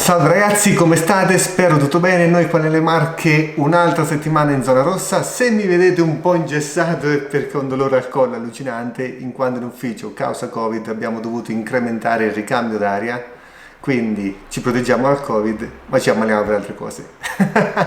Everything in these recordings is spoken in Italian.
Salve ragazzi, come state? Spero tutto bene. Noi qua nelle Marche un'altra settimana in zona rossa. Se mi vedete un po' ingessato è perché ho un dolore al collo allucinante, in quanto in ufficio, causa Covid, abbiamo dovuto incrementare il ricambio d'aria. Quindi ci proteggiamo dal Covid, ma ci ammaliamo per altre cose.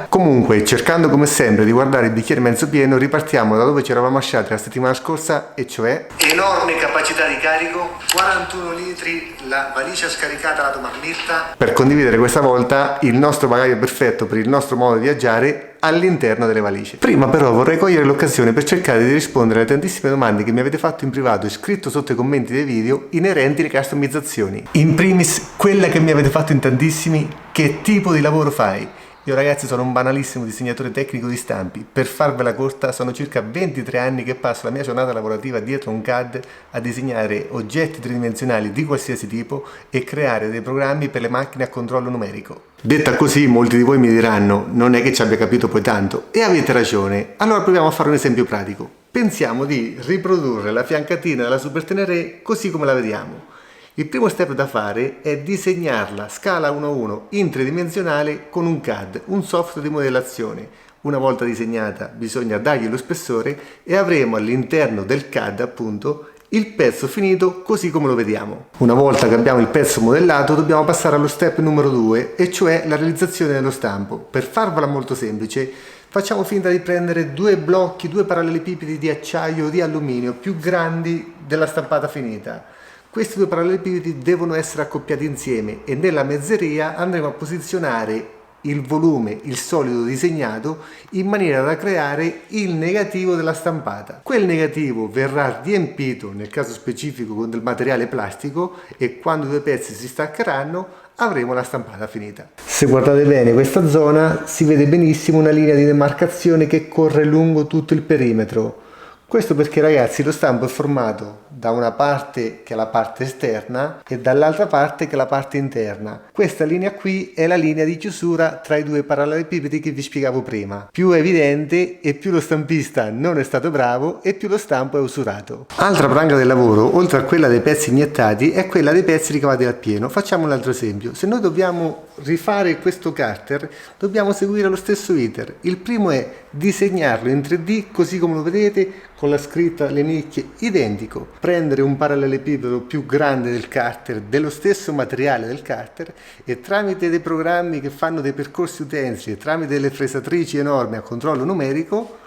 Comunque, cercando come sempre di guardare il bicchiere mezzo pieno, ripartiamo da dove ci eravamo lasciati la settimana scorsa, e cioè enorme capacità di carico, 41 litri, la valigia scaricata alla marmitta, per condividere questa volta il nostro bagaglio perfetto per il nostro modo di viaggiare all'interno delle valigie. Prima però vorrei cogliere l'occasione per cercare di rispondere alle tantissime domande che mi avete fatto in privato e scritto sotto i commenti dei video inerenti alle customizzazioni. In primis, quella che mi avete fatto in tantissimi: che tipo di lavoro fai? Io ragazzi sono un banalissimo disegnatore tecnico di stampi. Per farvela corta, sono circa 23 anni che passo la mia giornata lavorativa dietro un CAD a disegnare oggetti tridimensionali di qualsiasi tipo e creare dei programmi per le macchine a controllo numerico. Detta così, molti di voi mi diranno: non è che ci abbia capito poi tanto, e avete ragione. Allora proviamo a fare un esempio pratico. Pensiamo di riprodurre la fiancatina della Super Tenere così come la vediamo. Il primo step da fare è disegnarla scala 1:1 in tridimensionale con un CAD, un software di modellazione. Una volta disegnata bisogna dargli lo spessore e avremo all'interno del CAD appunto il pezzo finito così come lo vediamo. Una volta che abbiamo il pezzo modellato dobbiamo passare allo step numero 2, e cioè la realizzazione dello stampo. Per farvela molto semplice, facciamo finta di prendere due blocchi, due parallelepipedi di acciaio o di alluminio più grandi della stampata finita. Questi due parallelepipedi devono essere accoppiati insieme e nella mezzeria andremo a posizionare il volume, il solido disegnato, in maniera da creare il negativo della stampata. Quel negativo verrà riempito, nel caso specifico, con del materiale plastico, e quando i due pezzi si staccheranno avremo la stampata finita. Se guardate bene questa zona si vede benissimo una linea di demarcazione che corre lungo tutto il perimetro. Questo perché ragazzi lo stampo è formato da una parte che è la parte esterna e dall'altra parte che è la parte interna. Questa linea qui è la linea di chiusura tra i due parallelepipedi che vi spiegavo prima. Più è evidente e più lo stampista non è stato bravo e più lo stampo è usurato. Altra branca del lavoro, oltre a quella dei pezzi iniettati, è quella dei pezzi ricavati al pieno. Facciamo un altro esempio. Se noi dobbiamo rifare questo carter, dobbiamo seguire lo stesso iter. Il primo è disegnarlo in 3D così come lo vedete, con la scritta, le nicchie, identico. Prendere un parallelepipedo più grande del carter, dello stesso materiale del carter, e tramite dei programmi che fanno dei percorsi utensili, tramite delle fresatrici enormi a controllo numerico,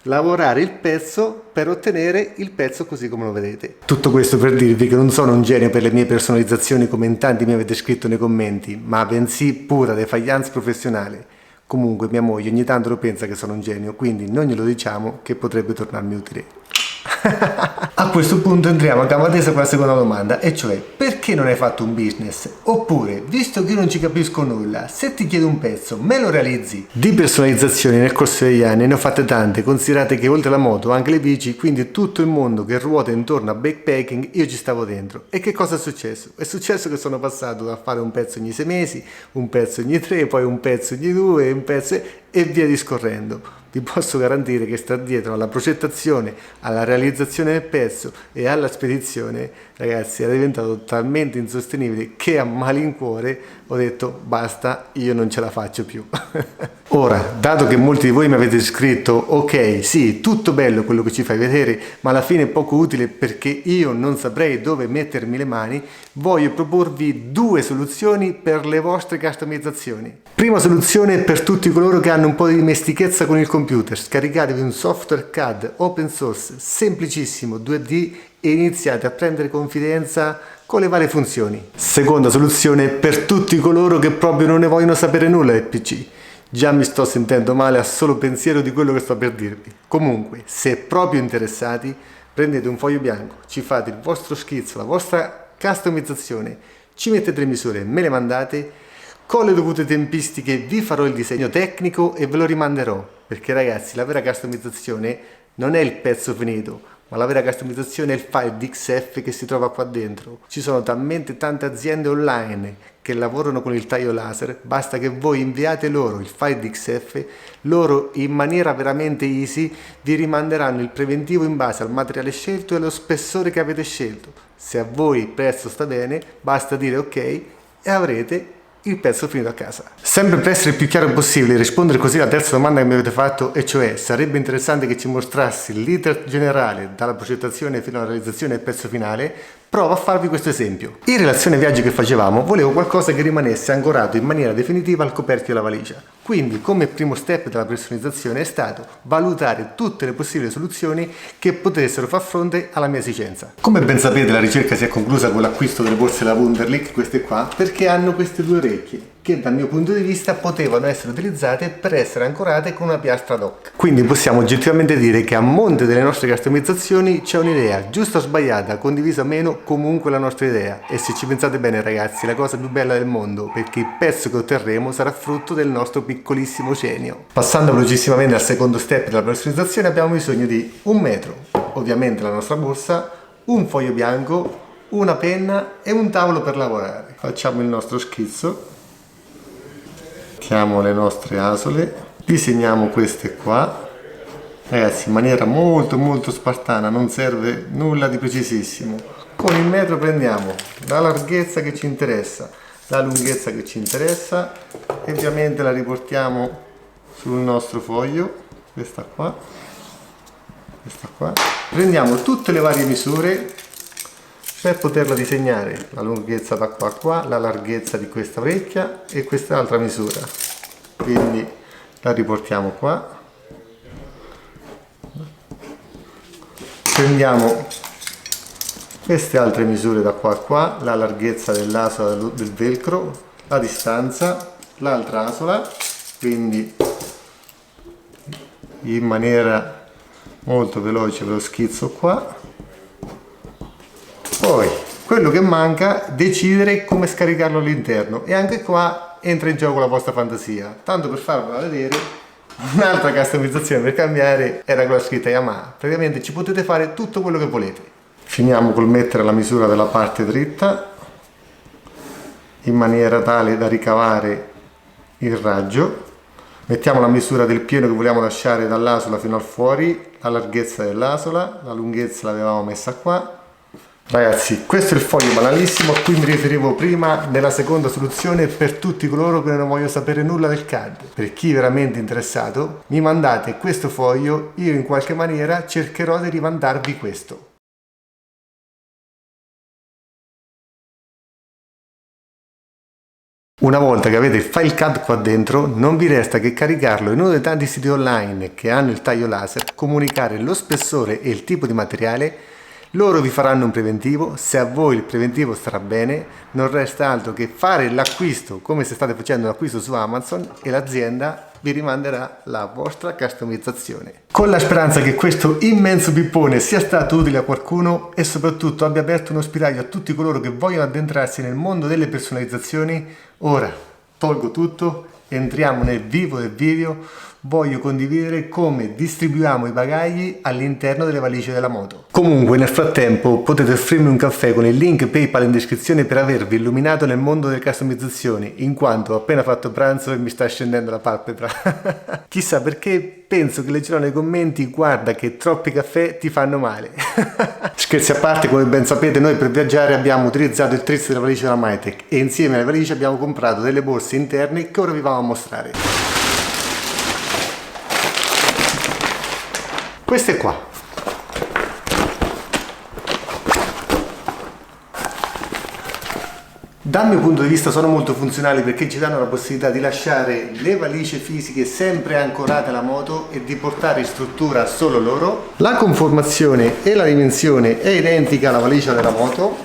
lavorare il pezzo per ottenere il pezzo così come lo vedete. Tutto questo per dirvi che non sono un genio per le mie personalizzazioni come in tanti mi avete scritto nei commenti, ma bensì pura defiance professionale. Comunque mia moglie ogni tanto lo pensa che sono un genio, quindi non glielo diciamo che potrebbe tornarmi utile. A questo punto entriamo a gamba tesa con la seconda domanda, e cioè: perché non hai fatto un business? Oppure, visto che io non ci capisco nulla, se ti chiedo un pezzo me lo realizzi? Di personalizzazioni nel corso degli anni ne ho fatte tante. Considerate che oltre alla moto anche le bici, quindi tutto il mondo che ruota intorno a backpacking, io ci stavo dentro. E che cosa è successo? È successo che sono passato da fare un pezzo ogni 6 mesi, un pezzo ogni 3, poi un pezzo ogni 2, un pezzo e via discorrendo. Vi posso garantire che sta dietro alla progettazione, alla realizzazione del pezzo e alla spedizione, ragazzi, era diventato talmente insostenibile che a malincuore ho detto basta, io non ce la faccio più. Ora, dato che molti di voi mi avete scritto ok, sì, tutto bello quello che ci fai vedere, ma alla fine è poco utile perché io non saprei dove mettermi le mani, voglio proporvi due soluzioni per le vostre customizzazioni. Prima soluzione per tutti coloro che hanno un po' di dimestichezza con il computer: scaricatevi un software CAD open source semplicissimo 2D e iniziate a prendere confidenza con le varie funzioni. Seconda soluzione per tutti coloro che proprio non ne vogliono sapere nulla del PC. Già mi sto sentendo male a solo pensiero di quello che sto per dirvi. Comunque, se proprio interessati, prendete un foglio bianco, ci fate il vostro schizzo, la vostra customizzazione, ci mettete le misure, me le mandate. Con le dovute tempistiche vi farò il disegno tecnico e ve lo rimanderò, perché ragazzi la vera customizzazione non è il pezzo finito, ma la vera customizzazione è il file DXF che si trova qua dentro. Ci sono talmente tante aziende online che lavorano con il taglio laser, basta che voi inviate loro il file DXF, loro in maniera veramente easy vi rimanderanno il preventivo in base al materiale scelto e allo spessore che avete scelto. Se a voi il prezzo sta bene, basta dire ok e avrete il pezzo finito a casa. Sempre per essere il più chiaro possibile, rispondere così alla terza domanda che mi avete fatto, e cioè sarebbe interessante che ci mostrassi l'iter generale dalla progettazione fino alla realizzazione del pezzo finale. Provo a farvi questo esempio. In relazione ai viaggi che facevamo, volevo qualcosa che rimanesse ancorato in maniera definitiva al coperchio della valigia. Quindi, come primo step della personalizzazione è stato valutare tutte le possibili soluzioni che potessero far fronte alla mia esigenza. Come ben sapete, la ricerca si è conclusa con l'acquisto delle borse da Wunderlich, queste qua, perché hanno queste due orecchie che dal mio punto di vista potevano essere utilizzate per essere ancorate con una piastra ad hoc. Quindi possiamo oggettivamente dire che a monte delle nostre customizzazioni c'è un'idea, giusta o sbagliata, condivisa o meno, comunque la nostra idea. E se ci pensate bene ragazzi, la cosa più bella del mondo, perché il pezzo che otterremo sarà frutto del nostro piccolissimo genio. Passando velocissimamente al secondo step della personalizzazione, abbiamo bisogno di un metro, ovviamente la nostra borsa, un foglio bianco, una penna e un tavolo per lavorare. Facciamo il nostro schizzo. Mettiamo le nostre asole, disegniamo queste qua, ragazzi, in maniera molto spartana, non serve nulla di precisissimo. Con il metro prendiamo la larghezza che ci interessa, la lunghezza che ci interessa e ovviamente la riportiamo sul nostro foglio, questa qua. Prendiamo tutte le varie misure per poterla disegnare, la lunghezza da qua a qua, la larghezza di questa orecchia e quest'altra misura, quindi la riportiamo qua, prendiamo queste altre misure da qua a qua, la larghezza dell'asola del velcro, la distanza, l'altra asola, quindi in maniera molto veloce ve lo schizzo qua. Poi, quello che manca, decidere come scaricarlo all'interno, e anche qua entra in gioco la vostra fantasia. Tanto per farvela vedere, un'altra customizzazione per cambiare era quella scritta Yamaha. Praticamente ci potete fare tutto quello che volete. Finiamo col mettere la misura della parte dritta, in maniera tale da ricavare il raggio. Mettiamo la misura del pieno che vogliamo lasciare dall'asola fino al fuori, la larghezza dell'asola, la lunghezza l'avevamo messa qua. Ragazzi, questo è il foglio banalissimo a cui mi riferivo prima nella seconda soluzione per tutti coloro che non vogliono sapere nulla del CAD. Per chi è veramente interessato, mi mandate questo foglio, io in qualche maniera cercherò di rimandarvi questo. Una volta che avete il file CAD qua dentro, non vi resta che caricarlo in uno dei tanti siti online che hanno il taglio laser, comunicare lo spessore e il tipo di materiale. Loro vi faranno un preventivo, se a voi il preventivo starà bene, non resta altro che fare l'acquisto come se state facendo un acquisto su Amazon e l'azienda vi rimanderà la vostra customizzazione. Con la speranza che questo immenso pippone sia stato utile a qualcuno e soprattutto abbia aperto uno spiraglio a tutti coloro che vogliono addentrarsi nel mondo delle personalizzazioni, ora tolgo tutto, entriamo nel vivo del video. Voglio condividere come distribuiamo i bagagli all'interno delle valigie della moto. Comunque nel frattempo potete offrirmi un caffè con il link PayPal in descrizione per avervi illuminato nel mondo delle customizzazioni, in quanto ho appena fatto pranzo e mi sta scendendo la palpebra. Chissà perché, penso che leggerò nei commenti: guarda che troppi caffè ti fanno male. Scherzi a parte, come ben sapete noi per viaggiare abbiamo utilizzato il trizio della valigia della Mytec e insieme alle valigie abbiamo comprato delle borse interne che ora vi vado a mostrare. Queste qua. Dal mio punto di vista sono molto funzionali perché ci danno la possibilità di lasciare le valigie fisiche sempre ancorate alla moto e di portare in struttura solo loro. La conformazione e la dimensione è identica alla valigia della moto.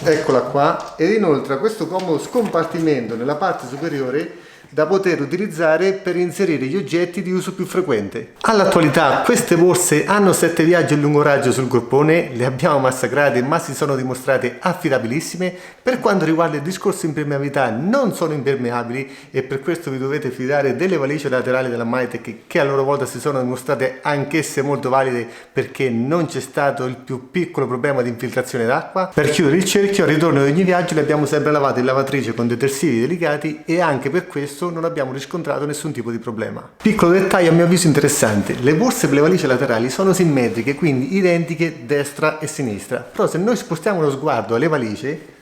Eccola qua. Ed inoltre ha questo comodo scompartimento nella parte superiore da poter utilizzare per inserire gli oggetti di uso più frequente. All'attualità queste borse hanno 7 viaggi a lungo raggio sul groppone, le abbiamo massacrate ma si sono dimostrate affidabilissime. Per quanto riguarda il discorso impermeabilità, non sono impermeabili e per questo vi dovete fidare delle valigie laterali della Mytec, che a loro volta si sono dimostrate anch'esse molto valide perché non c'è stato il più piccolo problema di infiltrazione d'acqua. Per chiudere il cerchio, al ritorno di ogni viaggio le abbiamo sempre lavate in lavatrice con detersivi delicati e anche per questo non abbiamo riscontrato nessun tipo di problema. Piccolo dettaglio a mio avviso interessante: le borse per le valigie laterali sono simmetriche, quindi identiche destra e sinistra, però se noi spostiamo lo sguardo alle valigie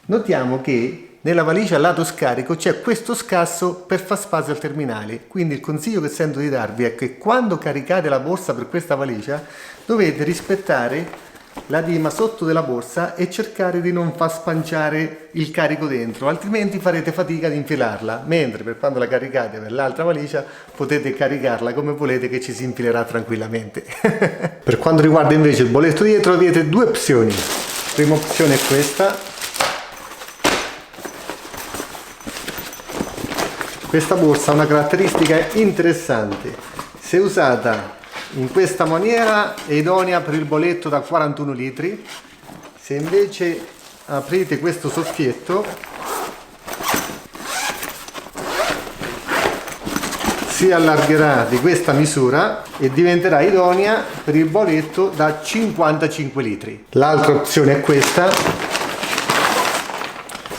Notiamo che nella valigia lato scarico c'è questo scasso per far spazio al terminale, quindi il consiglio che sento di darvi è che quando caricate la borsa per questa valigia dovete rispettare la dima sotto della borsa e cercare di non far spanciare il carico dentro, altrimenti farete fatica ad infilarla, mentre per quando la caricate per l'altra valigia potete caricarla come volete che ci si infilerà tranquillamente. Per quanto riguarda invece il boletto dietro avete due opzioni. Prima opzione è questa. Questa borsa ha una caratteristica interessante: se usata in questa maniera è idonea per il boletto da 41 litri, se invece aprite questo soffietto si allargherà di questa misura e diventerà idonea per il boletto da 55 litri. L'altra opzione è questa.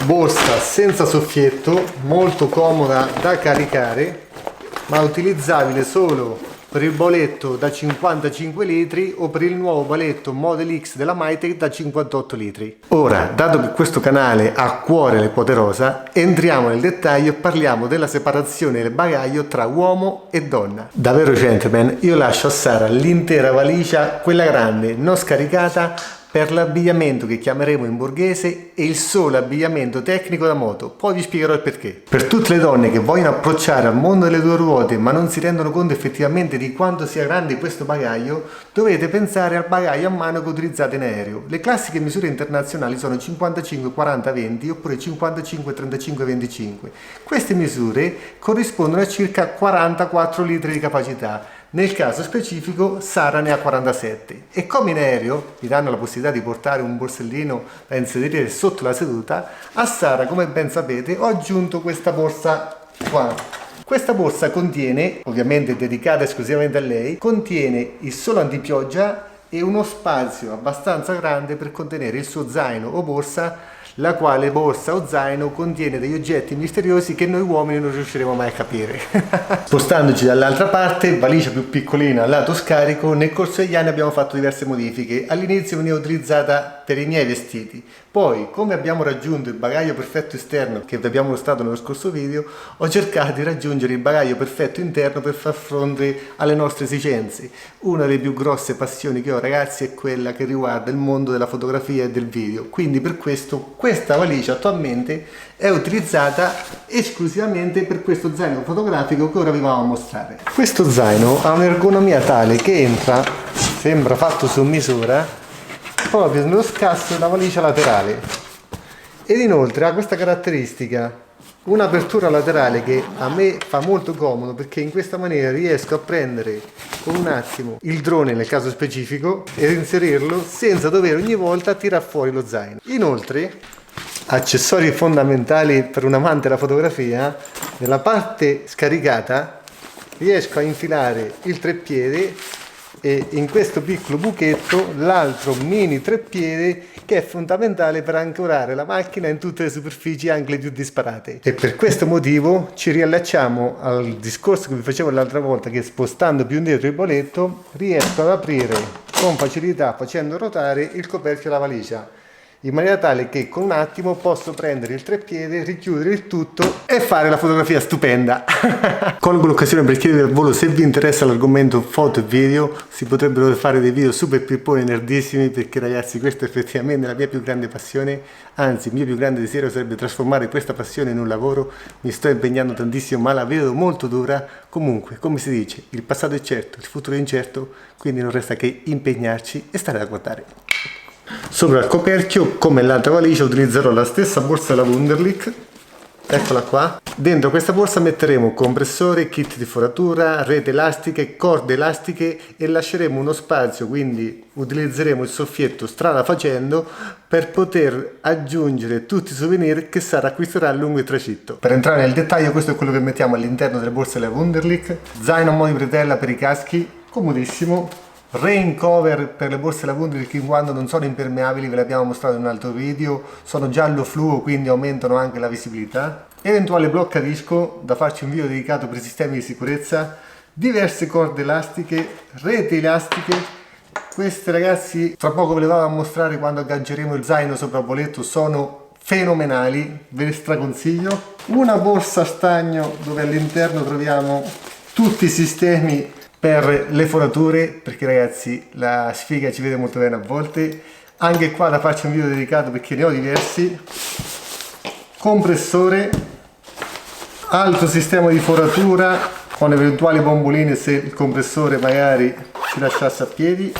Borsa senza soffietto, molto comoda da caricare, ma utilizzabile solo per il boletto da 55 litri o per il nuovo boletto Model X della Mytek da 58 litri. Ora, dato che questo canale ha a cuore le quote rosa, entriamo nel dettaglio e parliamo della separazione del bagaglio tra uomo e donna. Davvero gentlemen, io lascio a Sara l'intera valigia, quella grande, non scaricata, per l'abbigliamento che chiameremo in borghese e il solo abbigliamento tecnico da moto. Poi vi spiegherò il perché. Per tutte le donne che vogliono approcciare al mondo delle due ruote ma non si rendono conto effettivamente di quanto sia grande questo bagaglio, dovete pensare al bagaglio a mano che utilizzate in aereo. Le classiche misure internazionali sono 55 40 20 oppure 55 35 25. Queste misure corrispondono a circa 44 litri di capacità. Nel caso specifico Sara ne ha 47 e come in aereo vi danno la possibilità di portare un borsellino da inserire sotto la seduta, a Sara, come ben sapete, ho aggiunto questa borsa qua. Questa borsa contiene, ovviamente dedicata esclusivamente a lei, contiene il solo antipioggia e uno spazio abbastanza grande per contenere il suo zaino o borsa, la quale borsa o zaino contiene degli oggetti misteriosi che noi uomini non riusciremo mai a capire. Spostandoci dall'altra parte, valigia più piccolina lato scarico, nel corso degli anni abbiamo fatto diverse modifiche. All'inizio veniva utilizzata per i miei vestiti, poi come abbiamo raggiunto il bagaglio perfetto esterno che vi abbiamo mostrato nello scorso video, ho cercato di raggiungere il bagaglio perfetto interno per far fronte alle nostre esigenze. Una delle più grosse passioni che ho, ragazzi, è quella che riguarda il mondo della fotografia e del video, quindi per questo questa valigia attualmente è utilizzata esclusivamente per questo zaino fotografico che ora vi vado a mostrare. Questo zaino ha un'ergonomia tale che entra, sembra fatto su misura, proprio nello scasso della valigia laterale, ed inoltre ha questa caratteristica, un'apertura laterale che a me fa molto comodo, perché in questa maniera riesco a prendere con un attimo il drone nel caso specifico ed inserirlo senza dover ogni volta tirar fuori lo zaino. Inoltre, accessori fondamentali per un amante della fotografia, nella parte scaricata riesco a infilare il treppiede e in questo piccolo buchetto l'altro mini treppiede che è fondamentale per ancorare la macchina in tutte le superfici, anche le più disparate. E per questo motivo ci riallacciamo al discorso che vi facevo l'altra volta, che spostando più indietro il boletto riesco ad aprire con facilità, facendo ruotare il coperchio della valigia, in maniera tale che con un attimo posso prendere il treppiede, richiudere il tutto e fare la fotografia stupenda. Colgo l'occasione per chiedere al volo se vi interessa l'argomento foto e video. Si potrebbero fare dei video super pipponi nerdissimi, perché ragazzi questa è effettivamente la mia più grande passione, anzi il mio più grande desiderio sarebbe trasformare questa passione in un lavoro. Mi sto impegnando tantissimo ma la vedo molto dura. Comunque, come si dice, il passato è certo, il futuro è incerto, quindi non resta che impegnarci e stare a guardare. Sopra il coperchio, come l'altra valigia, utilizzerò la stessa borsa della Wunderlich, eccola qua. Dentro questa borsa metteremo compressore, kit di foratura, rete elastiche, corde elastiche e lasceremo uno spazio, quindi utilizzeremo il soffietto strada facendo per poter aggiungere tutti i souvenir che Sara acquisterà lungo il tragitto. Per entrare nel dettaglio, questo è quello che mettiamo all'interno delle borse della Wunderlich: zaino a mo' di bretella per i caschi, comodissimo. Rain cover per le borse della Wunderlich in quanto non sono impermeabili, ve l'abbiamo mostrato in un altro video, sono giallo fluo quindi aumentano anche la visibilità. Eventuale blocca disco da farci un video dedicato per i sistemi di sicurezza, diverse corde elastiche, reti elastiche. Queste ragazzi tra poco ve le vado a mostrare quando agganceremo il zaino sopra il boletto, sono fenomenali, ve le straconsiglio. Una borsa stagno dove all'interno troviamo tutti i sistemi per le forature, perché ragazzi la sfiga ci vede molto bene a volte. Anche qua da farci un video dedicato perché ne ho diversi. Compressore, altro sistema di foratura con eventuali bomboline se il compressore magari ci lasciasse a piedi.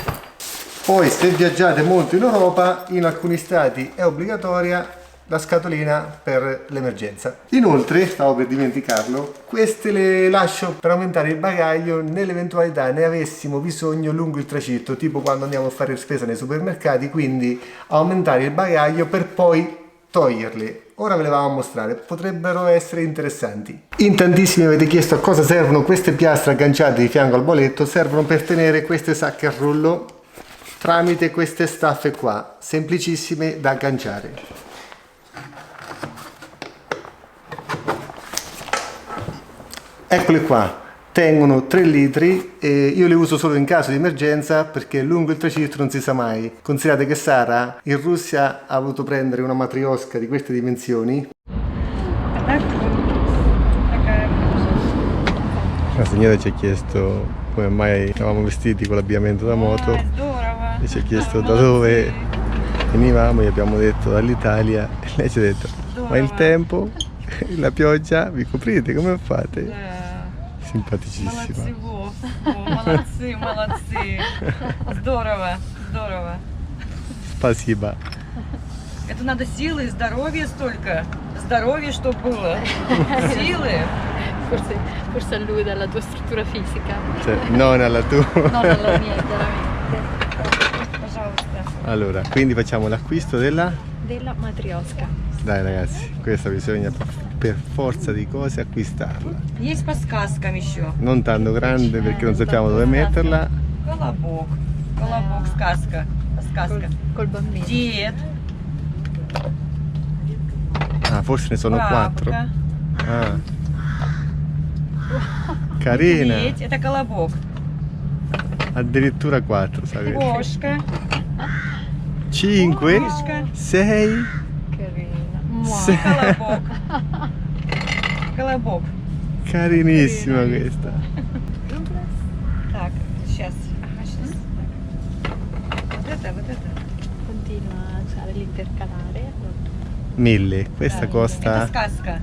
Poi se viaggiate molto in Europa, in alcuni stati è obbligatoria la scatolina per l'emergenza. Inoltre, stavo per dimenticarlo, queste le lascio per aumentare il bagaglio nell'eventualità ne avessimo bisogno lungo il tragitto, tipo quando andiamo a fare spesa nei supermercati, quindi aumentare il bagaglio per poi toglierle. Ora ve le vado a mostrare, potrebbero essere interessanti. In tantissimi avete chiesto a cosa servono queste piastre agganciate di fianco al boletto. Servono per tenere queste sacche a rullo tramite queste staffe qua, semplicissime da agganciare. Eccole qua, tengono 3 litri e io le uso solo in caso di emergenza perché lungo il tragitto non si sa mai. Considerate che Sara in Russia ha voluto prendere una matriosca di queste dimensioni. La signora ci ha chiesto come mai eravamo vestiti con l'abbigliamento da moto e ci ha chiesto da dove venivamo, gli abbiamo detto dall'Italia e lei ci ha detto ma il tempo, la pioggia, vi coprite, come fate? Симпатичissima. Молодцы, молодцы. Здорово, здорово. Спасибо. Это надо силы и здоровья столько. Здоровье, чтобы было. Sile. Forse allude alla tua struttura fisica. Cioè, non alla tua. Non alla mia, chiaramente. Пожалуйста. Allora, quindi facciamo l'acquisto della... Della matriosca. Dai ragazzi, questa bisogna per forza di cose acquistarla. Есть по сказкам еще. Non tanto grande perché non sappiamo dove metterla. Колобок. Колобок, сказка. Сказка. Col bambino. Дед. Ah, forse ne sono 4. Бабка. Ah. Carina. Медведь. Это колобок. Addirittura 4, sapete? Кошка. 5, Мышка. 6, Carina. Sì. Колобок. Колобок. Carinissima questa. Так, сейчас. Ага, сейчас. Вот это. Continua a usare l'intercalare. 1000. Questa Это costa сказка.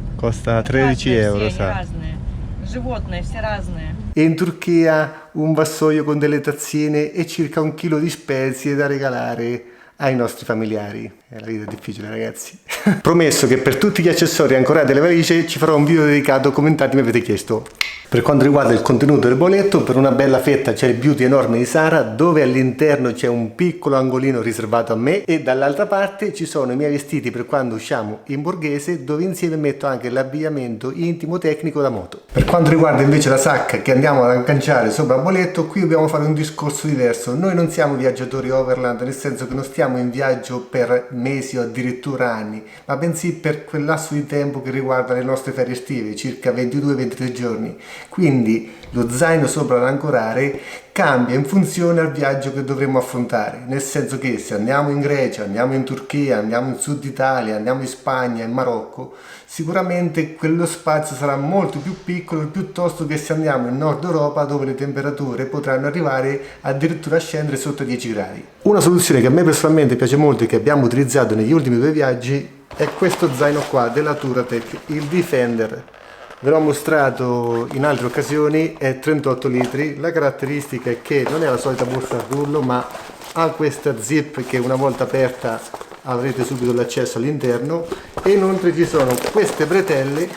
13 Разные euro, все, они sa. разные. Животные все разные. E in Turchia un vassoio con delle tazzine e circa 1 chilo di spezie da regalare ai nostri familiari. La vita è difficile ragazzi. Promesso che per tutti gli accessori ancorati alle valigie ci farò un video dedicato, commentati mi avete chiesto. Per quanto riguarda il contenuto del boletto, per una bella fetta c'è il beauty enorme di Sara, dove all'interno c'è un piccolo angolino riservato a me e dall'altra parte ci sono i miei vestiti per quando usciamo in borghese, dove insieme metto anche l'abbigliamento intimo tecnico da moto. Per quanto riguarda invece la sacca che andiamo ad agganciare sopra il boletto, qui dobbiamo fare un discorso diverso. Noi non siamo viaggiatori overland, nel senso che non stiamo in viaggio per mesi o addirittura anni, ma bensì per quel lasso di tempo che riguarda le nostre ferie estive, circa 22-23 giorni. Quindi lo zaino sopra da ancorare cambia in funzione al viaggio che dovremo affrontare, nel senso che se andiamo in Grecia, andiamo in Turchia, andiamo in Sud Italia, andiamo in Spagna, in Marocco, sicuramente quello spazio sarà molto più piccolo piuttosto che se andiamo in Nord Europa, dove le temperature potranno arrivare addirittura a scendere sotto 10 gradi. Una soluzione che a me personalmente piace molto e che abbiamo utilizzato negli ultimi 2 viaggi è questo zaino qua della Touratech, il Defender. Ve l'ho mostrato in altre occasioni, è 38 litri, la caratteristica è che non è la solita borsa a rullo ma ha questa zip che una volta aperta avrete subito l'accesso all'interno e inoltre ci sono queste bretelle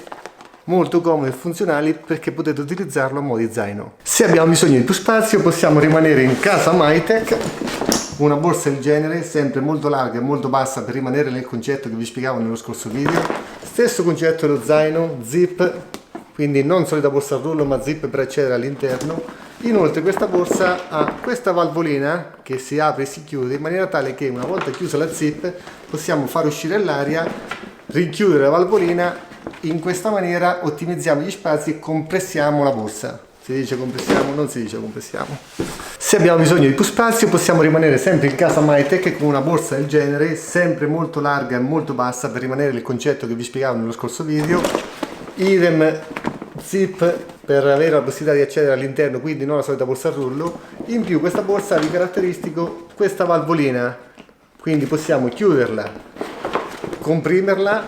molto comode e funzionali perché potete utilizzarlo a mo' di zaino. Se abbiamo bisogno di più spazio possiamo rimanere in casa Mytech, una borsa del genere, sempre molto larga e molto bassa per rimanere nel concetto che vi spiegavo nello scorso video. Stesso concetto dello zaino, zip, quindi non solita borsa a rullo ma zip per accedere all'interno. Inoltre questa borsa ha questa valvolina che si apre e si chiude in maniera tale che una volta chiusa la zip possiamo far uscire l'aria, richiudere la valvolina, in questa maniera ottimizziamo gli spazi e compressiamo la borsa. Si dice compressiamo, non si dice compressiamo. Se abbiamo bisogno di più spazio possiamo rimanere sempre in casa Mytech con una borsa del genere, sempre molto larga e molto bassa, per rimanere il concetto che vi spiegavo nello scorso video. Idem zip per avere la possibilità di accedere all'interno, quindi non la solita borsa a rullo. In più questa borsa ha di caratteristico questa valvolina, quindi possiamo chiuderla, comprimerla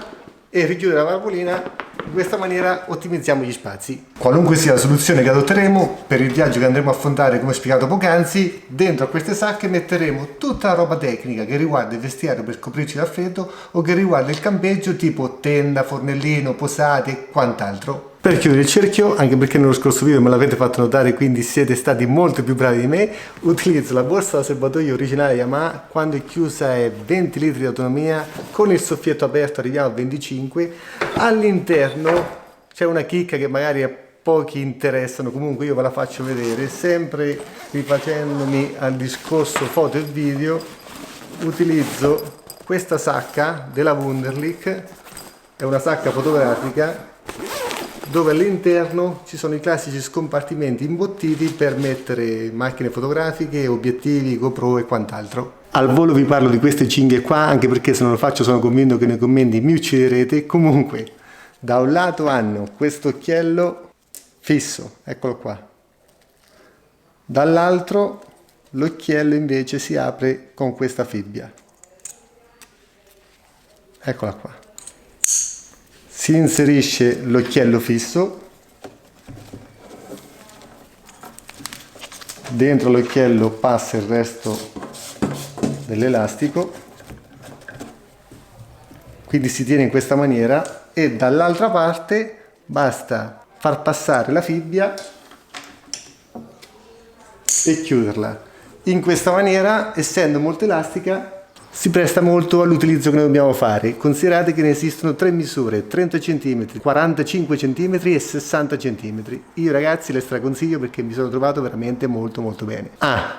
e richiudere la valvolina. In questa maniera ottimizziamo gli spazi. Qualunque sia la soluzione che adotteremo per il viaggio che andremo a affrontare, come spiegato poc'anzi, dentro a queste sacche metteremo tutta la roba tecnica che riguarda il vestiario per coprirci dal freddo o che riguarda il campeggio, tipo tenda, fornellino, posate e quant'altro. Per chiudere il cerchio, anche perché nello scorso video me l'avete fatto notare, quindi siete stati molto più bravi di me, utilizzo la borsa da serbatoio originale Yamaha. Quando è chiusa è 20 litri di autonomia, con il soffietto aperto arriviamo a 25. All'interno c'è una chicca che magari a pochi interessano, comunque io ve la faccio vedere, sempre rifacendomi al discorso foto e video. Utilizzo questa sacca della Wunderlich, è una sacca fotografica dove all'interno ci sono i classici scompartimenti imbottiti per mettere macchine fotografiche, obiettivi, GoPro e quant'altro. Al volo vi parlo di queste cinghie qua, anche perché se non lo faccio sono convinto che nei commenti mi ucciderete. Comunque, da un lato hanno questo occhiello fisso, eccolo qua. Dall'altro l'occhiello invece si apre con questa fibbia. Eccola qua. Si inserisce l'occhiello fisso, dentro l'occhiello passa il resto dell'elastico, quindi si tiene in questa maniera, e dall'altra parte basta far passare la fibbia e chiuderla. In questa maniera, essendo molto elastica, si presta molto all'utilizzo che noi dobbiamo fare. Considerate che ne esistono tre misure: 30 cm, 45 cm e 60 cm. Io ragazzi le straconsiglio perché mi sono trovato veramente molto bene.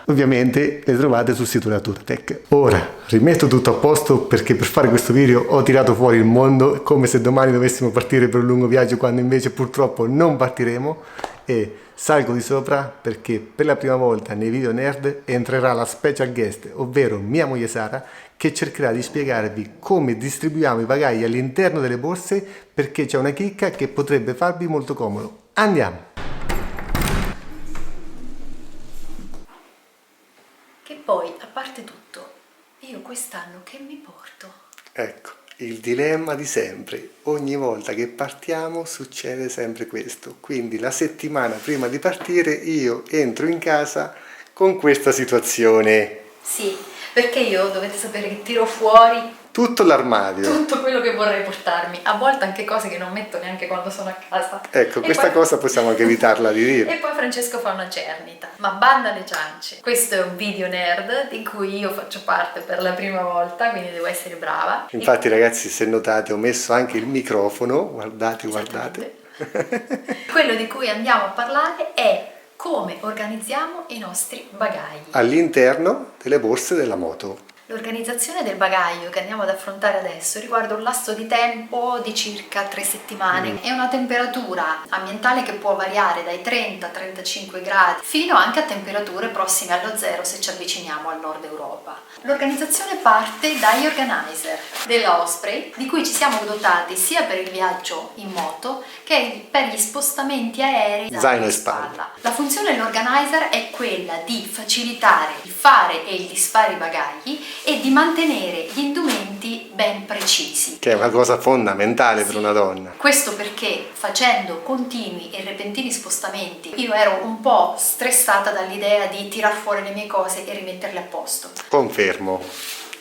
Ovviamente le trovate sul sito della Tourtech. Ora rimetto tutto a posto, perché per fare questo video ho tirato fuori il mondo, come se domani dovessimo partire per un lungo viaggio, quando invece purtroppo non partiremo. E salgo di sopra perché per la prima volta nei video nerd entrerà la special guest, ovvero mia moglie Sara, che cercherà di spiegarvi come distribuiamo i bagagli all'interno delle borse, perché c'è una chicca che potrebbe farvi molto comodo. Andiamo! Che poi, a parte tutto, io quest'anno che mi porto? Ecco, il dilemma di sempre. Ogni volta che partiamo succede sempre questo. Quindi la settimana prima di partire io entro in casa con questa situazione. Sì, perché io dovete sapere che tiro fuori Tutto l'armadio. tutto quello che vorrei portarmi, a volte anche cose che non metto neanche quando sono a casa. Ecco, questa cosa possiamo anche evitarla di dire. E poi Francesco fa una cernita. Ma banda alle ciance. Questo è un video nerd di cui io faccio parte per la prima volta, quindi devo essere brava. Infatti ragazzi, se notate ho messo anche il microfono, guardate. Quello di cui andiamo a parlare è come organizziamo i nostri bagagli. All'interno delle borse della moto. L'organizzazione del bagaglio che andiamo ad affrontare adesso riguarda un lasso di tempo di circa 3 settimane e una temperatura ambientale che può variare dai 30 ai 35 gradi fino anche a temperature prossime allo zero se ci avviciniamo al nord Europa. L'organizzazione parte dagli organizer della Osprey, di cui ci siamo dotati sia per il viaggio in moto che per gli spostamenti aerei zaino e spalla. La funzione dell'organizer è quella di facilitare il fare e il disfare i bagagli e di mantenere gli indumenti ben precisi. Che è una cosa fondamentale per una donna. Questo perché facendo continui e repentini spostamenti io ero un po' stressata dall'idea di tirar fuori le mie cose e rimetterle a posto. Confermo.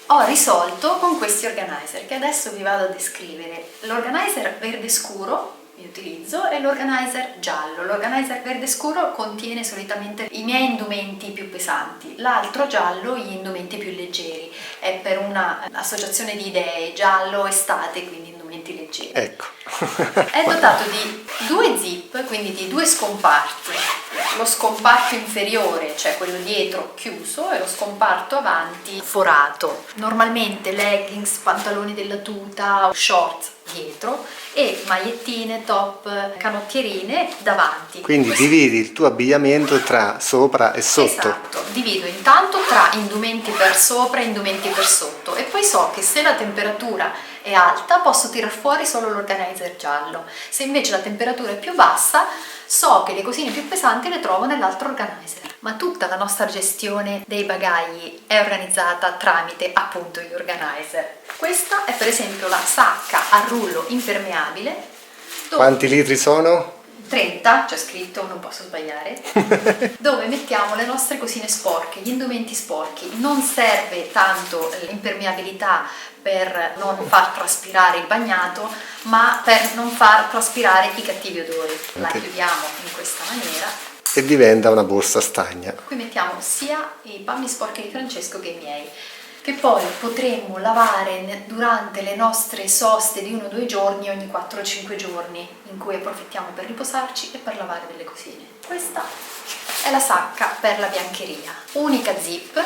Ho risolto con questi organizer che adesso vi vado a descrivere. L'organizer verde scuro io utilizzo è l'organizer giallo. L'organizer verde scuro contiene solitamente i miei indumenti più pesanti, l'altro giallo gli indumenti più leggeri. È per una associazione di idee, giallo estate, quindi indumenti leggeri. Ecco. È dotato di 2 zip, quindi di 2 scomparti lo scomparto inferiore, cioè quello dietro chiuso, e lo scomparto avanti forato. Normalmente leggings, pantaloni della tuta, shorts dietro e magliettine, top, canottierine davanti. Quindi dividi il tuo abbigliamento tra sopra e sotto. Esatto, divido intanto tra indumenti per sopra e indumenti per sotto, e poi so che se la temperatura è alta posso tirar fuori solo l'organizer giallo, se invece la temperatura è più bassa so che le cosine più pesanti le trovo nell'altro organizer. Ma tutta la nostra gestione dei bagagli è organizzata tramite appunto gli organizer. Questa è per esempio la sacca a rullo impermeabile. Quanti litri sono? 30, c'è scritto, non posso sbagliare, dove mettiamo le nostre cosine sporche, gli indumenti sporchi. Non serve tanto l'impermeabilità per non far traspirare il bagnato, ma per non far traspirare i cattivi odori. La chiudiamo in questa maniera. E diventa una borsa stagna. Qui mettiamo sia i panni sporchi di Francesco che i miei, che poi potremmo lavare durante le nostre soste di 1 o 2 giorni ogni 4 o 5 giorni, in cui approfittiamo per riposarci e per lavare delle cosine. Questa è la sacca per la biancheria, unica zip.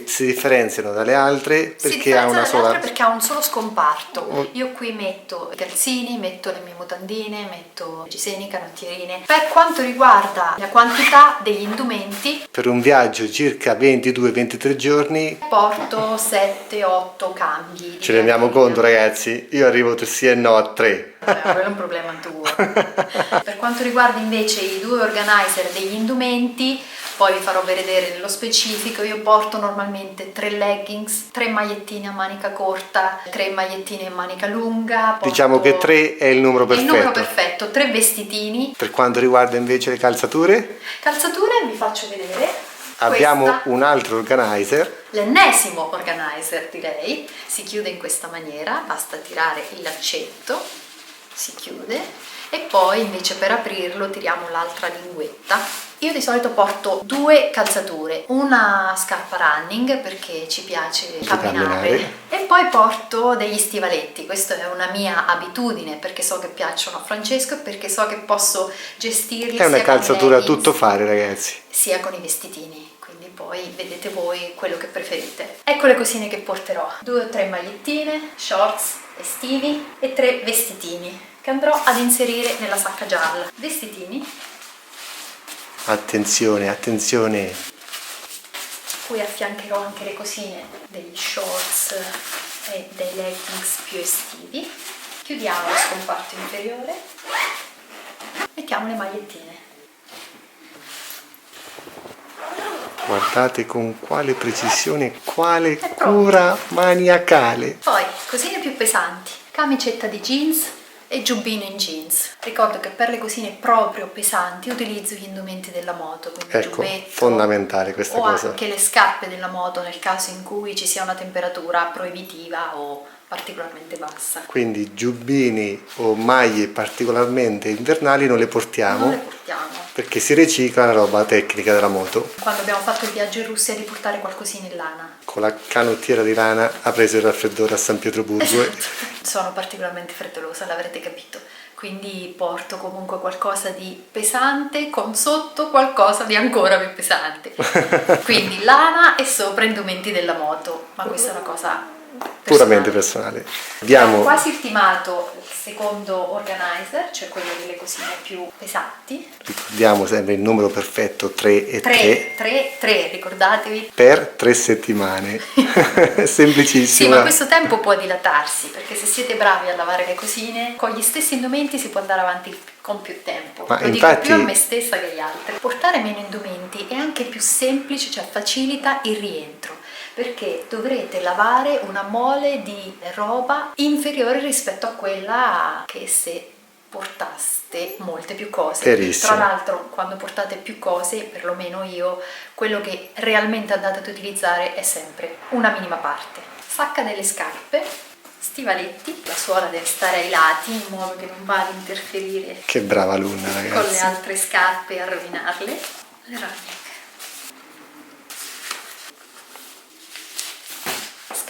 Si differenziano dalle altre perché ha una sola... perché ha un solo scomparto. Io qui metto i calzini, metto le mie mutandine, metto giseni, canottierine. Per quanto riguarda la quantità degli indumenti, Per un viaggio circa 22-23 giorni porto 7-8 cambi. ci rendiamo conto, ragazzi, io arrivo sì e no a 3. Quello è un problema tuo. Per quanto riguarda invece i 2 organizer degli indumenti, poi vi farò vedere nello specifico. Io porto normalmente 3 leggings, 3 magliettine a manica corta, 3 magliettine a manica lunga. Diciamo che 3 è il numero perfetto. Il numero perfetto, 3 vestitini. Per quanto riguarda invece le calzature, Calzature vi faccio vedere. abbiamo Questa, un altro organizer. l'ennesimo organizer direi, si chiude in questa maniera, basta tirare il laccetto, si chiude, e poi invece per aprirlo tiriamo l'altra linguetta. Io di solito porto 2 calzature, una scarpa running perché ci piace camminare, e poi porto degli stivaletti. Questa è una mia abitudine perché so che piacciono a Francesco e perché so che posso gestirli È una sia con i calzatura a leggings, tutto fare, ragazzi. sia con i vestitini. Quindi poi vedete voi quello che preferite. Ecco le cosine che porterò: 2 o 3 magliettine, shorts estivi e 3 vestitini che andrò ad inserire nella sacca gialla. Vestitini. Attenzione, attenzione. Cui affiancherò anche le cosine degli shorts e dei leggings più estivi. Chiudiamo lo scomparto inferiore. Mettiamo le magliettine. Guardate con quale precisione, quale cura maniacale. Poi cosine più pesanti, camicetta di jeans e giubbino in jeans. Ricordo che per le cosine proprio pesanti utilizzo gli indumenti della moto, quindi Ecco, giubbetto, fondamentale questa o cosa. anche le scarpe della moto nel caso in cui ci sia una temperatura proibitiva o particolarmente bassa. Quindi giubbini o maglie particolarmente invernali non le portiamo, Non le portiamo. perché si ricicla la roba tecnica della moto. Quando abbiamo fatto il viaggio in Russia di portare qualcosina in lana. Con la canottiera di lana ha preso il raffreddore a San Pietroburgo. Sono particolarmente frettolosa, l'avrete capito. Quindi porto comunque qualcosa di pesante con sotto qualcosa di ancora più pesante. Quindi lana e sopra indumenti della moto, ma questa è una cosa Puramente personale. Abbiamo Abbiamo quasi ultimato il secondo organizer, cioè quello delle cosine più pesanti. ricordiamo sempre il numero perfetto 3 e 3 3, ricordatevi. per 3 settimane. Sì, Semplicissima. ma questo tempo può dilatarsi, perché se siete bravi a lavare le cosine, con gli stessi indumenti si può andare avanti con più tempo. Ma Lo infatti- dico più a me stessa che agli altri. Portare meno indumenti è anche più semplice, cioè facilita il rientro, perché dovrete lavare una mole di roba inferiore rispetto a quella che se portaste molte più cose. Verissimo. Tra l'altro, quando portate più cose, perlomeno io, quello che realmente andate ad utilizzare è sempre una minima parte. Sacca delle scarpe, stivaletti, la suola deve stare ai lati in modo che non vada ad interferire Che brava alunna, con le ragazzi. altre scarpe e a rovinarle. Le running.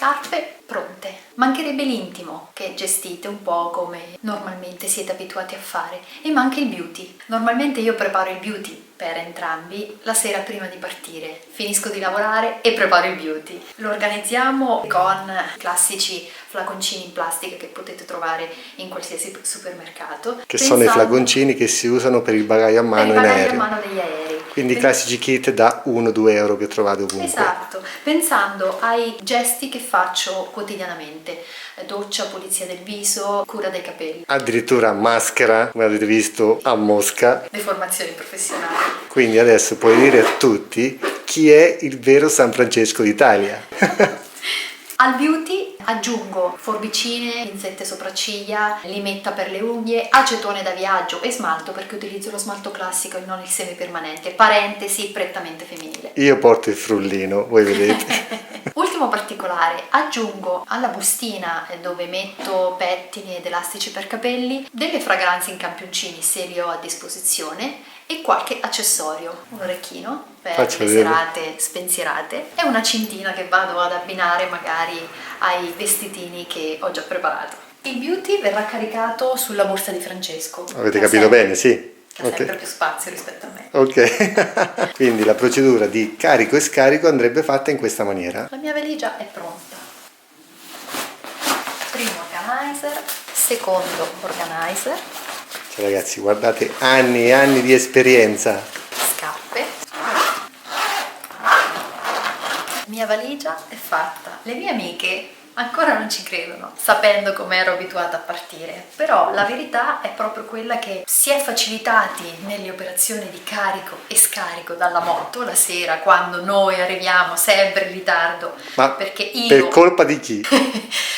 scarpe pronte. Mancherebbe l'intimo, che gestite un po' come normalmente siete abituati a fare, e manca il beauty. Normalmente io preparo il beauty per entrambi la sera prima di partire. Finisco di lavorare e preparo il beauty. Lo organizziamo con classici flaconcini in plastica che potete trovare in qualsiasi supermercato. Che sono i flaconcini che si usano per il bagaglio a mano in aereo. a mano degli aerei. Quindi i classici kit da 1-2 euro che trovate ovunque. Esatto, pensando ai gesti che faccio quotidianamente: doccia, pulizia del viso, cura dei capelli, Addirittura maschera, come avete visto a Mosca. deformazioni professionali. Quindi adesso puoi dire a tutti chi è il vero San Francesco d'Italia. Al beauty aggiungo forbicine, pinzette sopracciglia, limetta per le unghie, acetone da viaggio e smalto, perché utilizzo lo smalto classico e non il semipermanente. Parentesi, prettamente femminile. Io porto il frullino, voi vedete. Ultimo particolare, aggiungo alla bustina dove metto pettini ed elastici per capelli delle fragranze in campioncini, se li ho a disposizione, e qualche accessorio, un orecchino per Faccio le vedere. serate spensierate e una cintina che vado ad abbinare magari ai vestitini che ho già preparato. Il beauty verrà caricato sulla borsa di Francesco. Avete che ha capito sempre- bene, sì? Che ha sempre più spazio rispetto a me. Ok. Quindi la procedura di carico e scarico andrebbe fatta in questa maniera. La mia valigia è pronta. Primo organizer, secondo organizer, Cioè, ragazzi, guardate, anni e anni di esperienza. scarpe. Mia valigia è fatta. Le mie amiche ancora non ci credono, sapendo come ero abituata a partire, però la verità è proprio quella che si è facilitati nelle operazioni di carico e scarico dalla moto la sera, quando noi arriviamo sempre in ritardo, Ma perché per io colpa di chi?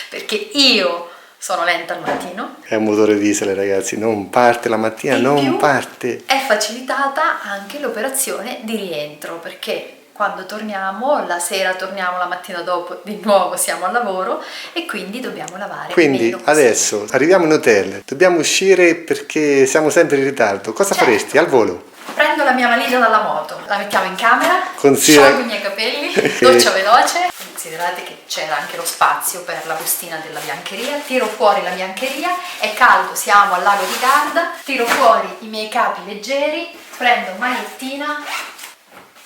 perché io sono lenta al mattino. È un motore diesel, ragazzi, non parte la mattina, E in non più parte. è facilitata anche l'operazione di rientro, perché quando torniamo, la sera torniamo, la mattina dopo di nuovo siamo al lavoro e quindi dobbiamo lavare Quindi meno possibile. adesso arriviamo in hotel, dobbiamo uscire perché siamo sempre in ritardo. Cosa Certo. faresti al volo? Prendo la mia valigia dalla moto, la mettiamo in camera, Considera- sciolgo i miei capelli, doccia veloce. Considerate che c'era anche lo spazio per la bustina della biancheria, tiro fuori la biancheria, è caldo, siamo al lago di Garda, tiro fuori i miei capi leggeri, prendo magliettina,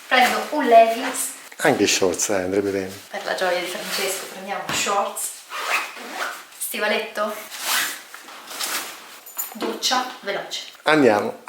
prendo un leggings, Anche shorts, andrebbe bene. per la gioia di Francesco prendiamo shorts, stivaletto, doccia veloce. Andiamo.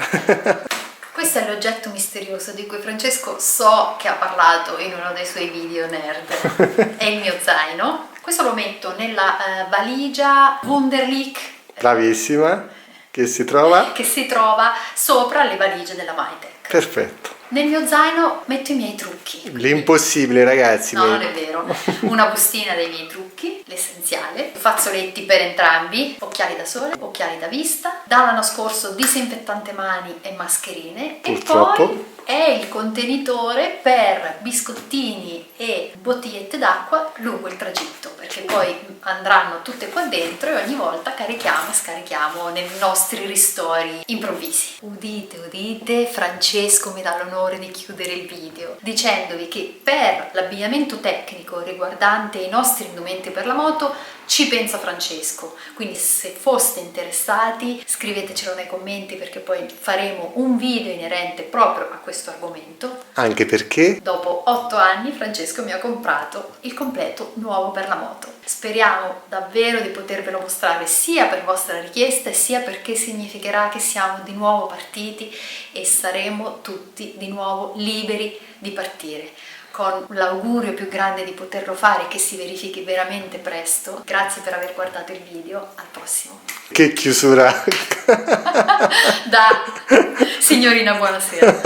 Questo è l'oggetto misterioso di cui Francesco so che ha parlato in uno dei suoi video nerd. È il mio zaino. Questo lo metto nella valigia Wunderlich Bravissima, che si trova? che si trova sopra le valigie della Mytech. Perfetto. Nel mio zaino metto i miei trucchi. L'impossibile, ragazzi. No, non è vero. Una bustina dei miei trucchi, l'essenziale, fazzoletti per entrambi, occhiali da sole, occhiali da vista, dall'anno scorso disinfettante mani e mascherine, Purtroppo. e poi è il contenitore per biscottini e bottigliette d'acqua lungo il tragitto, perché poi andranno tutte qua dentro e ogni volta carichiamo e scarichiamo nei nostri ristori improvvisi. Udite, udite, Francesco mi dà l'onore di chiudere il video dicendovi che per l'abbigliamento tecnico riguardante i nostri indumenti per la moto ci pensa Francesco, quindi se foste interessati scrivetecelo nei commenti, perché poi faremo un video inerente proprio a questo argomento. Anche perché Dopo 8 anni Francesco mi ha comprato il completo nuovo per la moto. Speriamo davvero di potervelo mostrare sia per vostra richiesta, sia perché significherà che siamo di nuovo partiti e saremo tutti di nuovo liberi di partire. Con l'augurio più grande di poterlo fare, che si verifichi veramente presto. Grazie per aver guardato il video, al prossimo. che chiusura. Da signorina, buonasera.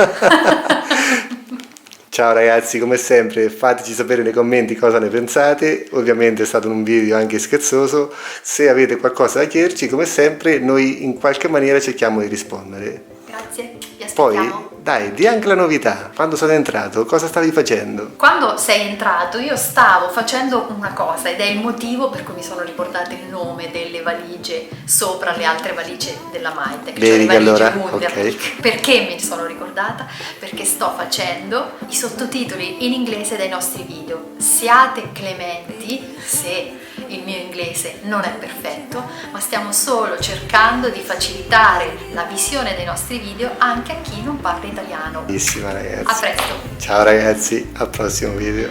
Ciao ragazzi, come sempre fateci sapere nei commenti cosa ne pensate. Ovviamente è stato un video anche scherzoso. Se avete qualcosa da chiederci, come sempre noi in qualche maniera cerchiamo di rispondere. Grazie, vi Poi aspettiamo. dai, di anche la novità. Quando sono entrato, cosa stavi facendo? Quando sei entrato io stavo facendo una cosa, ed è il motivo per cui mi sono ricordato il nome delle valigie sopra le altre valigie della Mindtech, Vedi cioè le che valigie allora, Wunderlich. ok. Perché mi sono ricordata? Perché sto facendo i sottotitoli in inglese dei nostri video. Siate clementi se il mio inglese non è perfetto, ma stiamo solo cercando di facilitare la visione dei nostri video anche a chi non parla italiano. Bellissima, ragazzi. A presto! Ciao ragazzi, al prossimo video.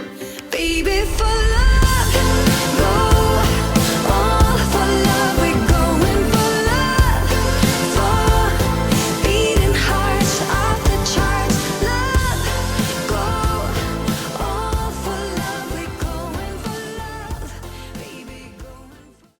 Baby, for love.